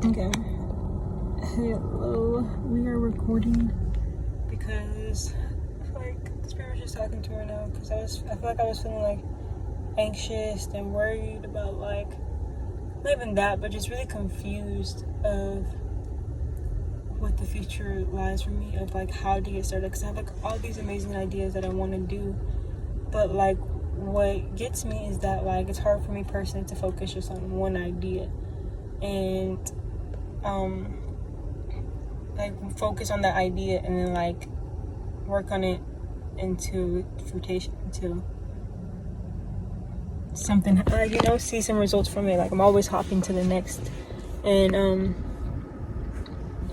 Okay. Hello. We are recording because I feel like the spirit was just talking to her now. Because I feel like I was feeling like anxious and worried about like not even that, but just really confused of what the future lies for me, of like how to get started. Because I have like all these amazing ideas that I want to do, but like what gets me is that like it's hard for me personally to focus just on one idea and like focus on that idea and then like work on it into fruition, into something, see some results from it. Like I'm always hopping to the next, and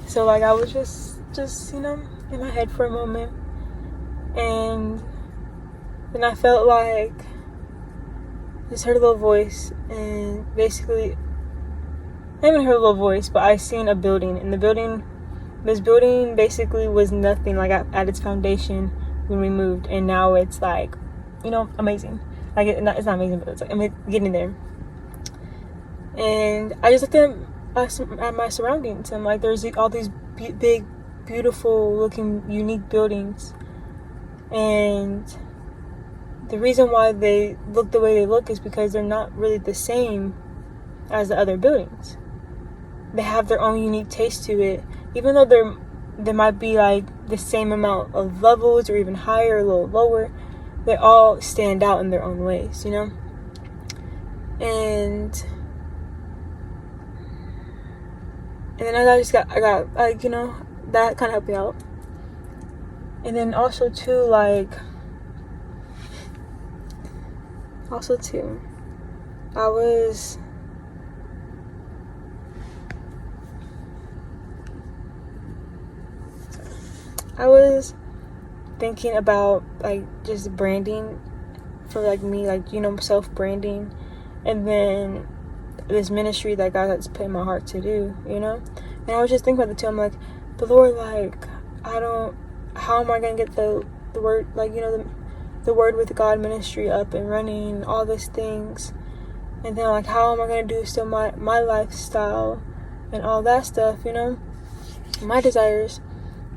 so like I was just in my head for a moment, and then I felt like just heard a little voice, and basically I haven't heard a little voice, but I seen a building, and this building basically was nothing like at its foundation when we moved, and now it's like, amazing. Like it's not amazing, but it's like I'm getting there. And I just looked at my surroundings, and like there's all these big, beautiful looking, unique buildings, and the reason why they look the way they look is because they're not really the same as the other buildings. They have their own unique taste to it, even though there might be like the same amount of levels or even higher, a little lower. They all stand out in their own ways, And then I got like, that kind of helped me out. And then also too, I was thinking about like just branding for like me, like self-branding, and then this ministry that God has put in my heart to do, and I was just thinking about the two. I'm like, but Lord, like how am I gonna get the word, like the Word with God ministry up and running, all these things, and then like how am I gonna do still my lifestyle and all that stuff, my desires.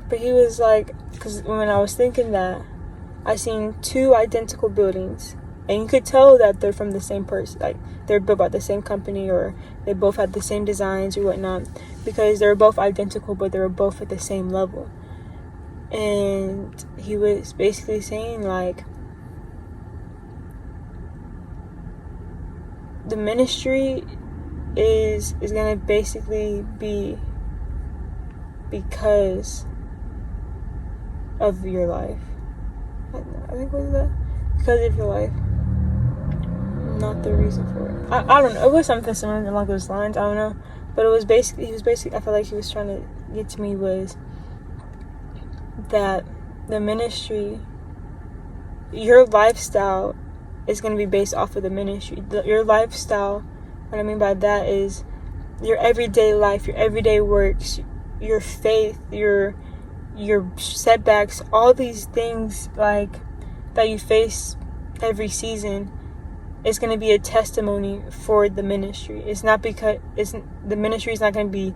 But he was like, because when I was thinking that, I seen two identical buildings, and you could tell that they're from the same person, like they're built by the same company, or they both had the same designs or whatnot, because they were both identical, but they were both at the same level. And he was basically saying like, the ministry is gonna basically be because of your life. I think, what is that? Because of your life, not the reason for it. I don't know. It was something similar along those lines. I don't know, but he was basically. I feel like he was trying to get to me was that the ministry, your lifestyle, is going to be based off of the ministry. Your lifestyle. What I mean by that is your everyday life, your everyday works, your faith, your setbacks, all these things like that you face every season is going to be a testimony for the ministry. It's not because the ministry is not going to be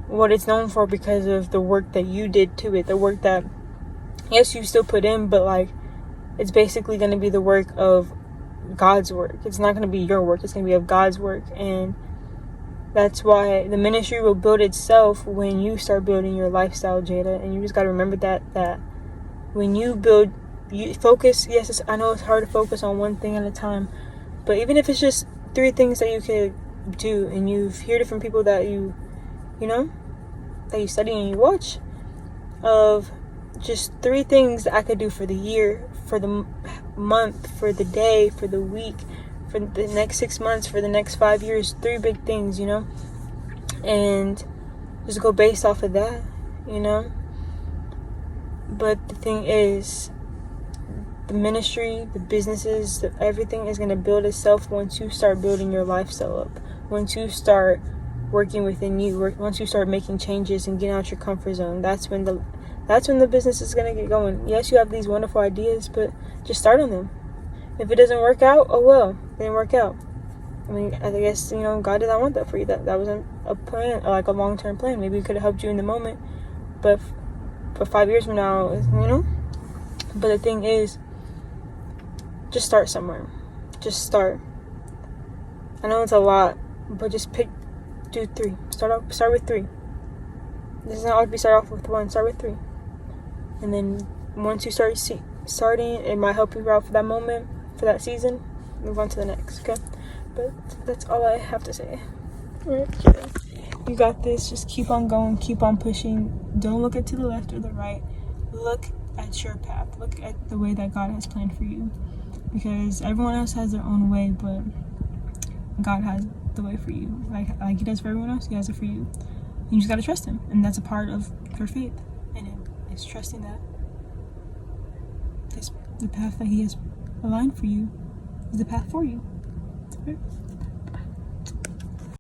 what it's known for because of the work that you did to it, the work that yes you still put in, but like it's basically going to be the work of God's work. It's not going to be your work, it's going to be of God's work. And that's why the ministry will build itself when you start building your lifestyle, Jada. And you just got to remember that when you build, you focus. Yes, I know it's hard to focus on one thing at a time, but even if it's just 3 things that you could do, and you hear different people that that you study and you watch, of just 3 things that I could do for the year, for the month, for the day, for the week, for the next 6 months, for the next 5 years, 3 big things, and just go based off of that, But the thing is, the ministry, the businesses, everything is going to build itself once you start building your lifestyle up, once you start working within you, once you start making changes and getting out your comfort zone. That's when the business is going to get going. Yes, you have these wonderful ideas, but just start on them. If it doesn't work out, oh well, it didn't work out. I mean, I guess, you know, God did not want that for you. That wasn't a plan, like a long-term plan. Maybe it could have helped you in the moment, but for 5 years from now, you know. But the thing is, just start somewhere. Just start. I know it's a lot, but just do 3. Start with 3. This is not always start off with 1. Start with 3, and then once you starting, it might help you out for that moment, for that season. Move on to the next, okay? But that's all I have to say. Right? Yeah. You got this. Just keep on going. Keep on pushing. Don't look to the left or the right. Look at your path. Look at the way that God has planned for you. Because everyone else has their own way, but God has the way for you. Like He does for everyone else, He has it for you. You just gotta trust Him, and that's a part of your faith in Him. It's trusting that the path that He has aligned for you is the path for you. Right?